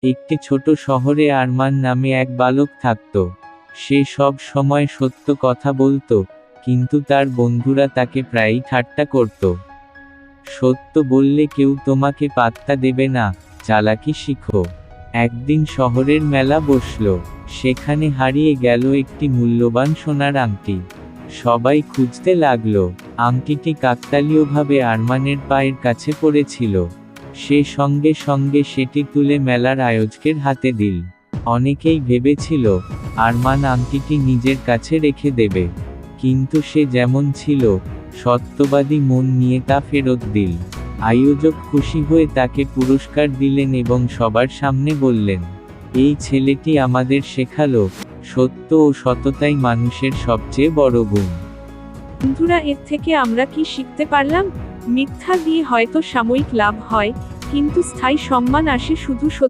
একটি ছোট শহরে আরমান নামে এক বালক থাকত। সে সব সময় সত্য কথা বলতো, কিন্তু তার বন্ধুরা তাকে প্রায়ই ঠাট্টা করত। সত্য বললে কেউ তোমাকে পাত্তা দেবে না, চালাকি শিখো। একদিন শহরের মেলা বসল। সেখানে হারিয়ে গেল একটি মূল্যবান সোনার আংটি। সবাই খুঁজতে লাগলো। আংটিটি কাকতালীয়ভাবে আরমানের পায়ের কাছে পড়েছিল। সে সঙ্গে সঙ্গে সেটি তুলে মেলার আয়োজকের হাতে দিল। অনেকেই ভেবেছিল আরমান আংটিটি নিজের কাছে রেখে দেবে, কিন্তু সে যেমন ছিল, সত্যবাদী মন নিয়ে তা ফেরত দিল। আয়োজক খুশি হয়ে তাকে পুরস্কার দিলেন এবং সবার সামনে বললেন, এই ছেলেটি আমাদের শেখালো, সত্য ও সততাই মানুষের সবচেয়ে বড় গুণ। বন্ধুরা, এর থেকে আমরা কি শিখতে পারলাম? মিথ্যা দিয়ে হয়তো সাময়িক লাভ হয়, কিন্তু স্থায়ী সম্মান আসে শুধু সত্য